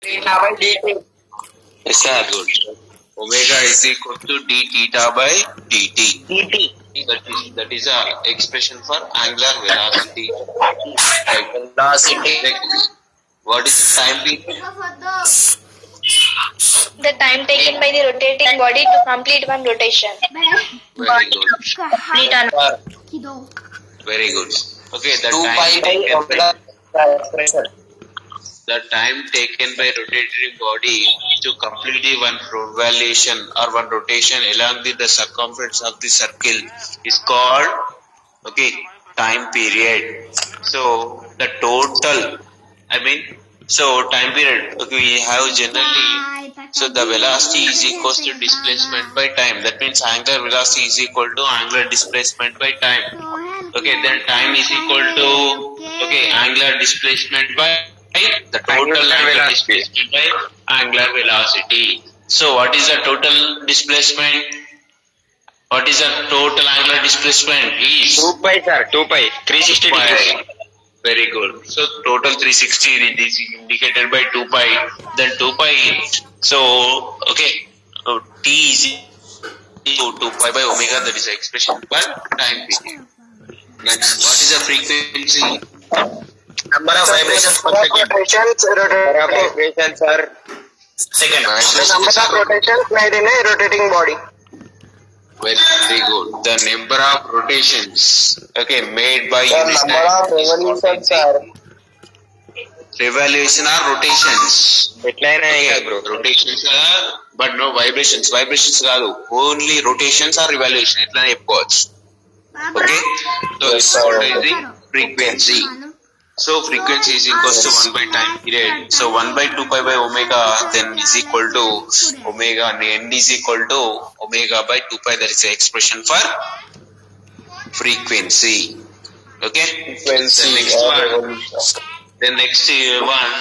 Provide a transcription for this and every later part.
theta by dt. Yes, sir. Good. Omega is equal to d theta by dt. dt. That is a expression for angular velocity. Right. Velocity. Next, what is the time period? The time taken by the rotating body to complete one rotation. Very good. Complete an Very good. Okay, 2 pi by omega expression. the time taken by rotating body to complete the one revolution or one rotation along the circumference of the circle is called time period. So the total, time period, we have generally, so the velocity is equals to displacement by time. That means angular velocity is equal to angular displacement by time. Then time is equal to angular displacement by the total angular displacement by angular velocity. So what is the total displacement? What is the total angular displacement? Is 2 pi, sir. 2 pi. 360 degrees. Very good. So total 360 is indicated by 2 pi. Then 2 pi. So T is equal to 2 pi by omega. That is the expression for time period. Next, what is the frequency? Number of vibrations per second. Number of vibrations per second. The number of rotations made in a rotating body. Very good. The number of rotations made by The number of revolutions are. revolution or rotations. bro. Rotations are, but no vibrations. Vibrations కాదు. Only rotations or revolution. ఎట్లనే చెప్పుకోవచ్చు. So it's called as the frequency. So frequency is equals to 1 by time period. So 1 by 2 pi by omega then is equal to omega and n is equal to omega by 2 pi. That is the expression for frequency. Frequency. The next one,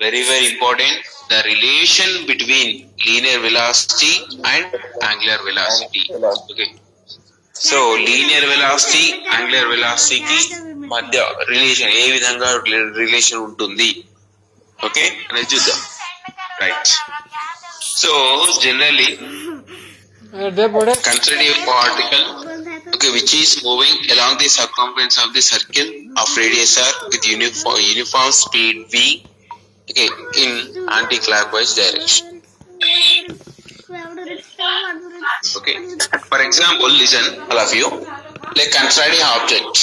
very important, the relation between linear velocity and angular velocity. So linear velocity, angular velocity ki మధ్య relation ఏ విధంగా relation ఉంటుంది అనేది చూద్దాం. Right. So generally consider a particle which is moving along the circumference of the circle of radius r with uniform speed v in anti-clockwise direction. For example, listen all of you, like consider an object.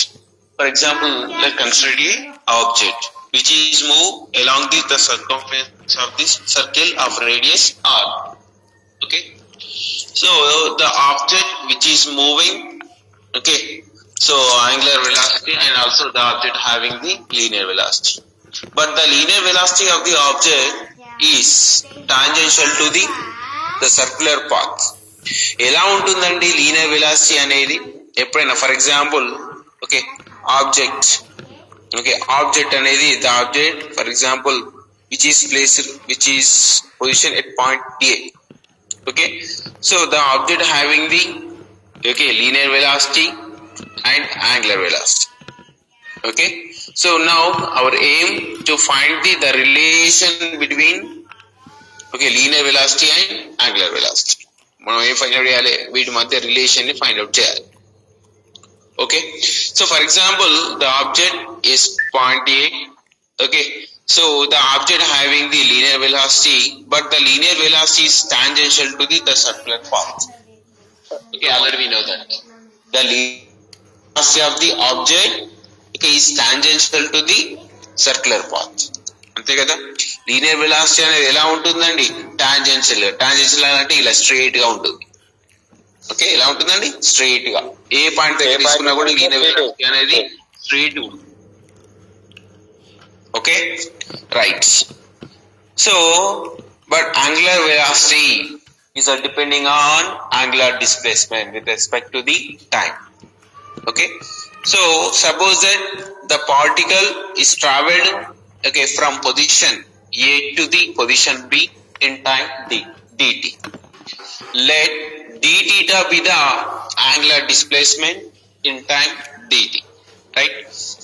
For example, like consider an object which is move along the circumference of this circle of radius r. So the object which is moving, so angular velocity and also the object having the linear velocity. But the linear velocity of the object is tangential to the circular path. ఎలా ఉంటుందండి linear velocity అనేది? ఎప్పుడైనా for example object అనేది the object for example which is position at point A. So the object having the linear velocity and angular velocity. So now our aim to find the relation between linear velocity and angular velocity. మనం ఏం find out చేయాలి? వీటి మధ్య relation ని find out చేయాలి. So for example, the object is point A. So the object having the linear velocity, but the linear velocity is tangential to the circular path. Already we know that. The linear velocity of the object is tangential to the circular path. అంతే కదా? Linear velocity అనేది ఎలా ఉంటుందండి? Tangential అంటే ఇలా straight గా ఉంటుంది. ఎలా ఉంటుందండి? స్ట్రైట్ గా ఏ పాయింట్ దగ్గర తీసుకున్నా కూడా లీనియర్ వెలాసిటీ అనేది స్ట్రైట్ ఉంటుంది. Right. So but angular velocity is depending on angular displacement with respect to the time. So suppose that the particle is traveled from position A to the position B in time dt. Let d theta be the angular displacement in time dt. Right.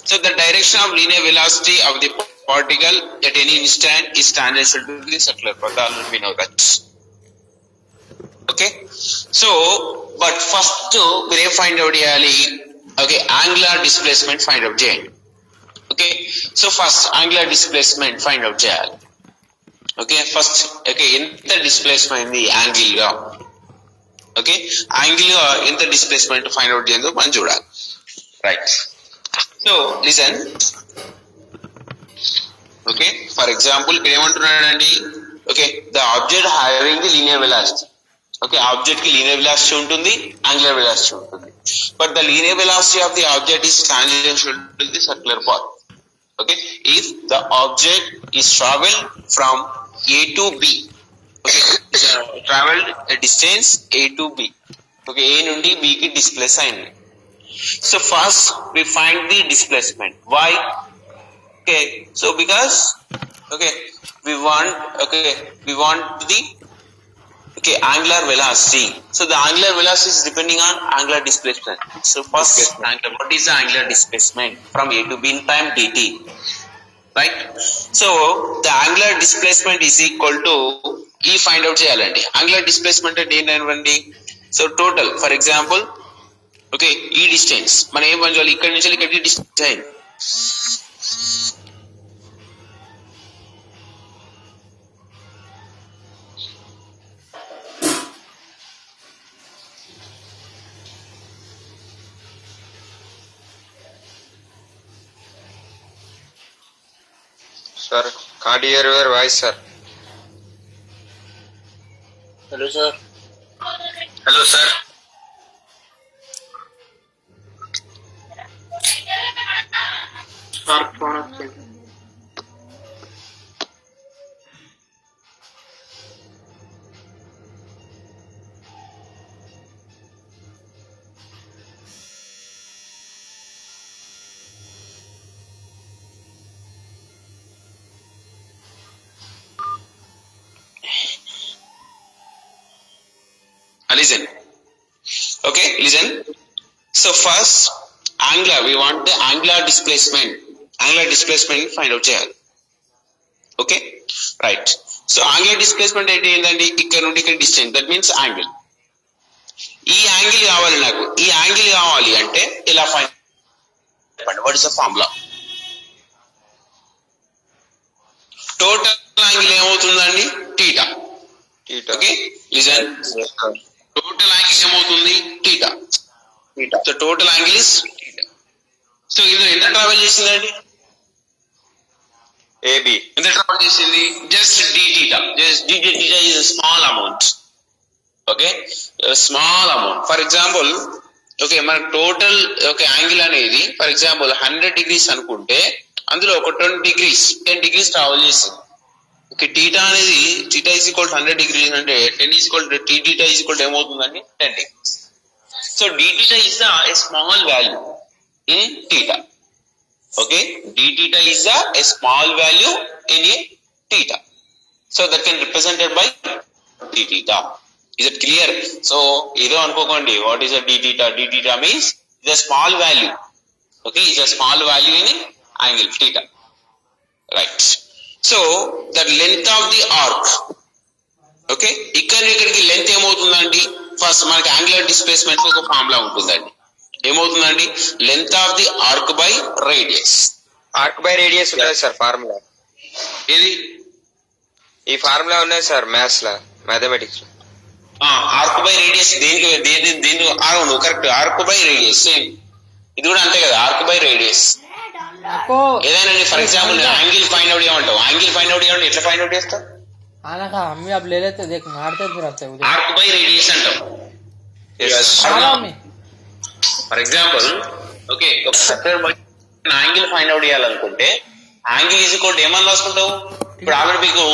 So the direction of linear velocity of the particle at any instant is tangential to the circular path. Already we know that. Okay, so but first we find out చేయాలి. Okay, angular displacement find out చేయండి. Okay, so first angular displacement find out చేయాలి. Okay, first okay ఎంత displacement the angle గా, okay angle గా ఎంత displacement find out చేయందో మనం చూడాలి. Right, so listen. Okay, for example ఇక్కడ ఏమంటున్నాడండి, okay the object having the linear velocity. Okay, object ki linear velocity ఉంటుంది, angular velocity ఉంటుంది, but the linear velocity of the object is tangential to the circular path. Okay, if the object is traveled from A to B, okay, traveled a distance A to B, okay, A నుండి B కి displace అయింది. So first we find the displacement. Why? Okay, so because okay we want the angular velocity. So the angular velocity is depending on angular displacement. So first what is the angular displacement from A to B in time dt, right? So the angular displacement is equal to E find out చేయాలండి. angular displacement అంటే ఏంటండి? So total, for example okay ఈ distance మనం ఏం చేయాలి, ఇక్కడ నుంచి ఇక్కడికి distance అయింది. Sir, can't hear your voice, sir. Hello sir. Hello, sir. Sir, phone up. Listen. Okay, listen. So first angular, we want the angular displacement find out చేయాలి. Okay, right. So angular displacement అంటే ఏంటండి, ఇక్కడ నుండి ఇక్కడ distance, that means angle. ఈ angle కావాలి నాకు, ఈ యాంగిల్ కావాలి అంటే ఇలా find, what is the formula? Total angle ఏమవుతుందండి, θ. Okay, listen. Total angle ఏమవుతుంది, θ. So total angle is θ. So ఇది ఎంత ట్రావెల్ చేసిందండి, AB. ఎంత ట్రావెల్ చేసింది, just dθ. Just dθ is a small amount. Okay, a small amount. For example, okay మన total okay angle అనేది for example 100 degrees అనుకుంటే అందులో ఒక 10 degrees ట్రావెల్ చేసింది. Okay, θ అనేది θ is equal to 100 degrees అంటే 10 is equal to dθ is equal to ఏమవుతుందండి, 10 degrees. So dθ is a small value in θ. Okay, dθ is a small value in a θ. So that can represented by dθ. Is it clear? So ఏదో అనుకోకండి, what is a dθ? dθ means is a small value. Okay, is a small value in angle θ. Right. So the length of the arc, okay, ఇక్కడికి length ఏమవుతుందండి, first మనకి angular displacement ఒక formula ఉంటుందండి. ఏమవుతుందండి, length of the ark by radius. Arc by radius ఉంటుంది sir formula. ఇది ఈ formula ఉన్నది సార్ మ్యాథ్స్ లా, మ్యాథమెటిక్స్ లో. ఆర్క్ బై రేడియస్ దేనికి అవును correct, arc by radius same, ఇది కూడా అంతే కదా, ఆర్క్ బై రేడియస్. ఏదైనా for example angle find out ఏమంటావు, యాంగిల్ ఫైండ్ అవుట్ ఏమంటే ఎట్లా ఫైండ్ అవుట్ చేస్తావు, ఆర్క్ బై రేడియస్ అంటావు. For example okay angle find out చేయాలనుకుంటే యాంగిల్ ఈజ్ ఈక్వల్ ఏమని రాసుకుంటావు, ఇప్పుడు ఆల్రెడీ మీకు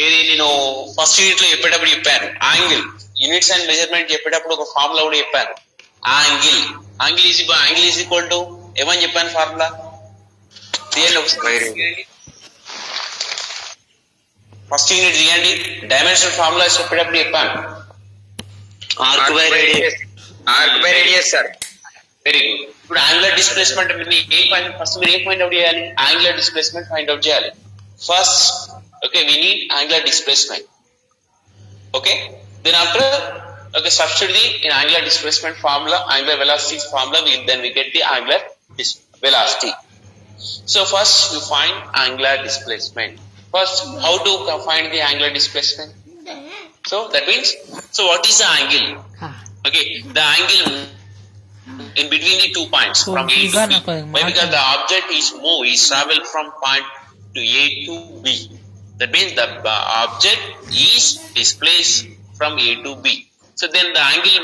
ఏది నేను ఫస్ట్ యూనిట్ లో చెప్పేటప్పుడు చెప్పాను, యాంగిల్ యూనిట్స్ అండ్ మెజర్మెంట్ చెప్పేటప్పుడు ఒక ఫార్ములా కూడా చెప్పాను. యాంగిల్ ఈజ్ ఈక్వల్ టు ఏమని చెప్పాను ఫార్ములా, ఫస్ట్ యూనిట్ తీయండి, డైమెన్షన్ ఫార్ములా చెప్పేటప్పుడు చెప్పాను. Arc by radius sir. Very good. ఇప్పుడు యాంగులర్ డిస్ప్లేస్మెంట్ అంటే ఏ పాయింట్ ఫస్ట్ మీరు ఏ పాయింట్ అవుట్ చేయాలి, యాంగులర్ డిస్ప్లేస్మెంట్ ఫైండ్ అవుట్ చేయాలి first. Okay, we need angular displacement. Okay, then after okay substitute the in angular displacement formula, angular velocity formula, then we get the angular velocity. So first you find angular displacement. First, how to find the angular displacement? So that means, so what is the angle? Okay, the angle in between the 2 points from A to B. Why? Because the object is moved, is traveled from point to A to B. That means the object is displaced from A to B. So then the angle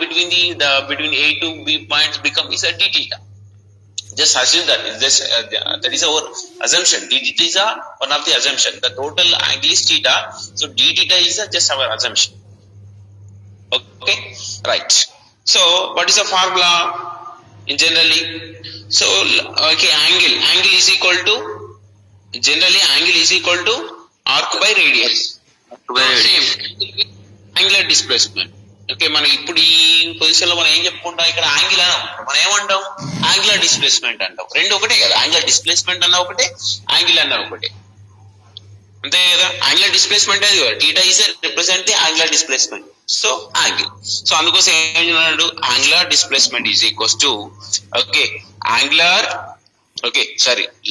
between between A to B points is a d theta. Just assume that that is our assumption. D theta is one of the assumption. The total angle is theta, so d theta is just our assumption. Okay, right. So what is the formula in generally? So okay, angle is equal to, generally angle is equal to arc by radius. Same angular displacement. Okay, మనం ఇప్పుడు ఈ position లో మనం ఏం చెప్పుకుంటాం, ఇక్కడ angle అని అంటాం, మనం ఏమంటాం, యాంగులర్ డిస్ప్లేస్మెంట్ అంటాం. రెండు ఒకటే కదా, యాంగులర్ డిస్ప్లేస్మెంట్ అన్న ఒకటే, యాంగిల్ అన్న ఒకటే, అంతే కదా. యాంగులర్ డిస్ప్లేస్మెంట్ అది theta is represent the angular displacement, so angle. So అందుకోసం ఏం చేస్తున్నాడు, angular displacement is equals to okay angular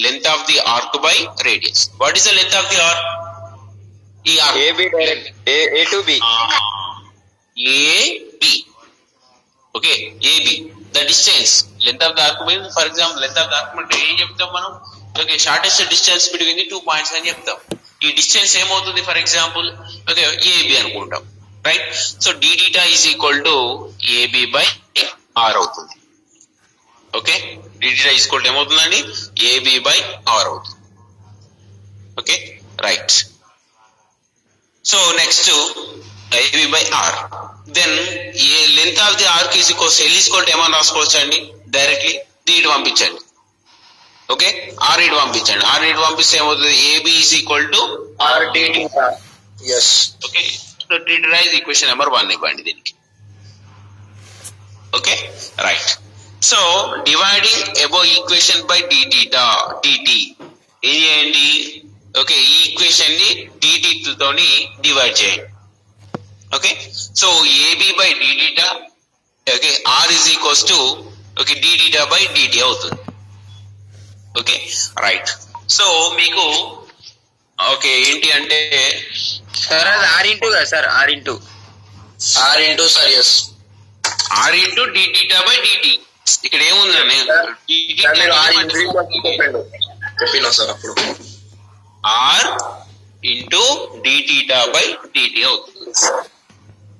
length of the ark by radius. What is the length of the ark? ఈ arc AB direct A to B. AB. Okay, AB. The distance, length of the arc means, for example, length of the arc అంటే ఏం చెప్తాం మనం? Okay, shortest distance between the 2 points అని చెప్తాం. ఈ distance ఏమవుతుంది, for example okay AB అనుకుంటాం, right. So d theta is equal to AB by R అవుతుంది. Okay, d theta is equal to ఏమవుతుందండి, AB by R అవుతుంది. Okay, right. So next AB by R. Then length of the arc is equal to L is equal to ఏమని రాసుకోవచ్చు అండి, directly D ఇటు పంపించండి. Okay, R ఇటు పంపించండి. R ఇటు పంపిస్తే ఏమవుతుంది, AB is equal to R d theta. Yes. Okay, so derive equation number 1 ఇవ్వండి దీనికి. Okay, right. So dividing above equation by d theta dt ఏం చేయండి, ఓకే ఈ ఈక్వేషన్ ని dt తోని డివైడ్ చేయండి. Okay, so AB by d theta okay R is equals to okay d theta by dt అవుతుంది. Okay, right. So మీకు okay ఏంటి అంటే సార్ అది R ఇంటూ కదా sir, R into sir, yes R into d theta by dt. ఇక్కడ ఏముందండి, చెప్పినా sir అప్పుడు R into d theta by dt అవుతుంది.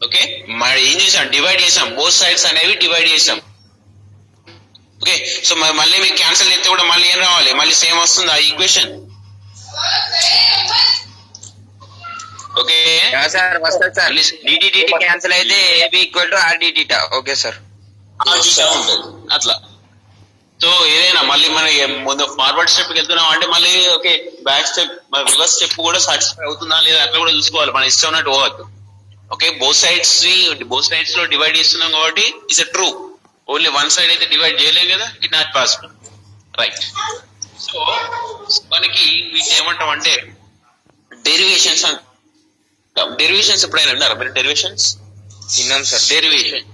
ఓకే, మరి ఏం చేసాం, డివైడ్ చేసాం, బోత్ సైడ్స్ అనేవి డివైడ్ చేసాం. ఓకే, సో మళ్ళీ మీకు క్యాన్సిల్ చేస్తే కూడా మళ్ళీ ఏం రావాలి, మళ్ళీ సేమ్ వస్తుంది ఆ ఈక్వేషన్. ఓకే సార్ వస్తుంది సార్, dt క్యాన్సిల్ అయితే AB equal to R d theta. Okay sir, ఉంటుంది అట్లా. సో ఏదైనా మళ్ళీ మన ముందు ఫార్వర్డ్ స్టెప్ వెళ్తున్నాం అంటే మళ్ళీ okay back step reverse step కూడా సాటిస్ఫై అవుతుందా లేదా అట్లా కూడా చూసుకోవాలి, మన ఇష్టం ఉన్నట్టు పోవద్దు. ఓకే, బోత్ సైడ్స్ లో డివైడ్ చేస్తున్నాం కాబట్టి it's true. Only one side అయితే డివైడ్ చేయలేం కదా, it not possible, right. So మనకి వీటి ఏమంటాం అంటే డెరివేషన్స్ అంటాం. డెరివేషన్స్ ఎప్పుడైనా విన్నారా మీరు? డెరివేషన్స్ విన్నాం సార్. డెరివేషన్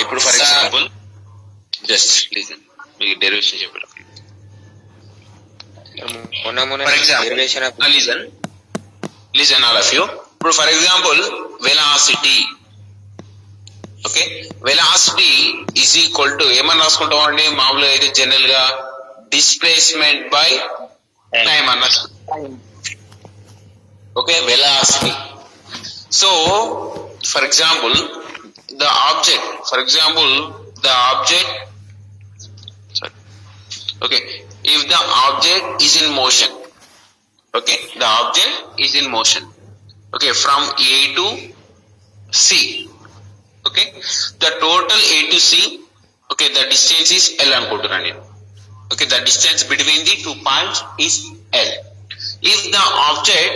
ఇప్పుడు ఫర్ ఎగ్జాంపుల్ జస్ట్ లిజన్, మీకు డెరివేషన్ చెప్పారు. For example listen all of you. ఇప్పుడు for example velocity, okay velocity is equal to ఏమని రాసుకుంటాం అండి, మామూలుగా అయితే జనరల్ గా డిస్ప్లేస్మెంట్ బై టైం అన్న. Okay, velocity. So for example the object sorry, okay, if the object is in motion, okay, the object is in motion, okay, from A to C, okay, the total A to C, okay, the distance is L anukuntunani. Okay, the distance between the 2 points is L. If the object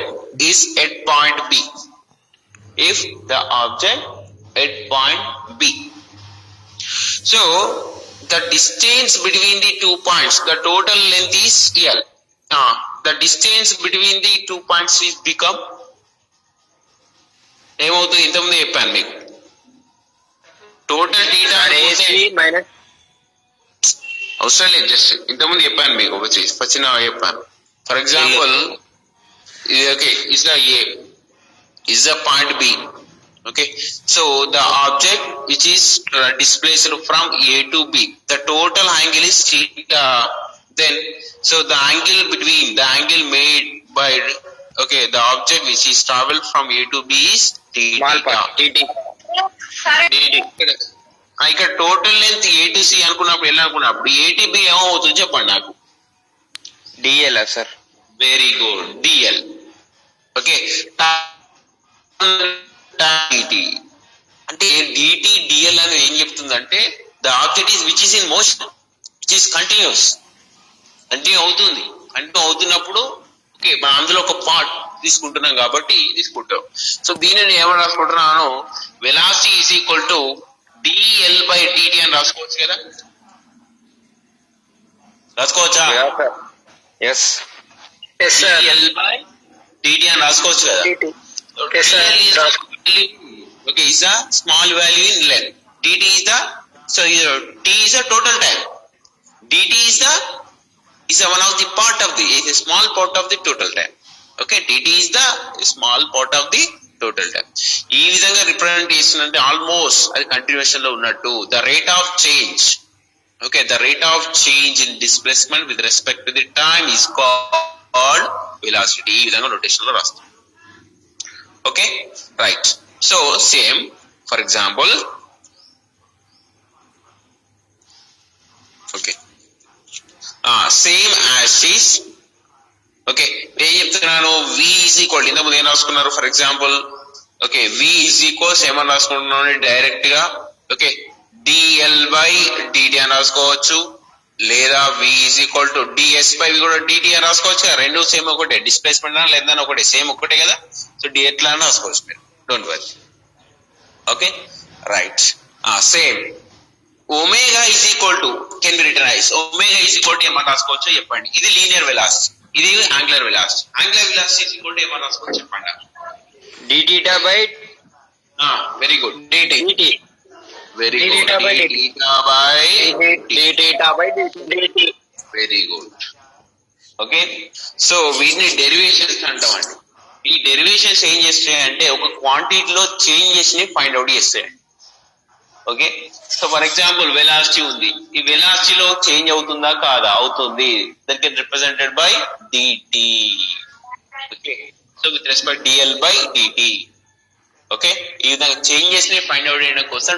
is at point B, if the object at point B, so the distance between the 2 points, the total length is L. The distance between the 2 points is become ఏమవుతుంది ఇంతకుముందు చెప్పాను మీకు total data minus అవసరం లేదు just ఇంతకుముందు చెప్పాను మీకు ఒక చిన్న చెప్పాను ఫర్ ఎగ్జాంపుల్ ఇది okay is the A is the point B okay so the object which is displaced from A to B the total angle is theta then so the angle between the angle made by okay the object which is traveled from A to B is small theta part dt ఇక్కడ total length A to C అనుకున్నప్పుడు ఎలా అనుకున్నప్పుడు A to B ఏమవుతుంది చెప్పండి నాకు dl sir very good DL okay dt అంటే dt dl అనేది ఏం చెప్తుందంటే the object is which is in motion which is continuous continue అవుతున్నప్పుడు ఓకే మనం అందులో ఒక పార్ట్ తీసుకుంటున్నాం కాబట్టి తీసుకుంటాం సో దీనిని ఏమని రాసుకుంటున్నాను velocity is equal to dl by dt అని రాసుకోవచ్చు కదా రాసుకోవచ్చా yes sir dl by dt అని రాసుకోవచ్చు కదా yes sir okay is a small value in length dt is the so t is a total time dt is a one of the part of the is a small part of the total time okay dt is the small part of the total time ఈ విధంగా represent చేస్తుందంటే almost అది continuation లో ఉన్నట్టు the rate of change okay the rate of change in displacement with respect to the time is called velocity ఈ విధంగా notation లో రాస్తాం okay right so same for example okay same as is okay నేను చెప్తున్నాను v is equal ఇంత ముందు ఏం రాసుకున్నారు for example okay v is equals ఏమని రాసుకుంటున్నాను డైరెక్ట్ గా ఓకే dl బై dt అని రాసుకోవచ్చు లేదా v is equal to ds by v కూడా dt అని రాసుకోవచ్చు రెండు సేమ్ ఒకటే డిస్ప్లేస్మెంట్ అన్నా లేదా ఒకటే సేమ్ ఒకటే కదా సో d ఎట్లా అని రాసుకోవచ్చు మీరు don't worry okay right same omega is equal to can be written ice omega is equal to ఏమని రాసుకోవచ్చు చెప్పండి ఇది లీనియర్ వెలాసిటీ ఇది angular velocity is equal to ఏమని రాసుకోవచ్చు చెప్పండి d theta by very good dt very d good theta by d theta by dt very good okay so వీటిని derivations అంటామండి ఈ డెరివేషన్స్ ఏం చేస్తాయంటే ఒక క్వాంటిటీలో చేంజెస్ ని find out చేస్తాయండి okay so for example velocity ఉంది ఈ వెలాసిటీలో చేంజ్ అవుతుందా కాదా అవుతుంది that can represented by dt okay so with respect dl by dt okay ఈ విధంగా చేంజెస్ ని ఫైండ్ అవుట్ చేయడం కోసం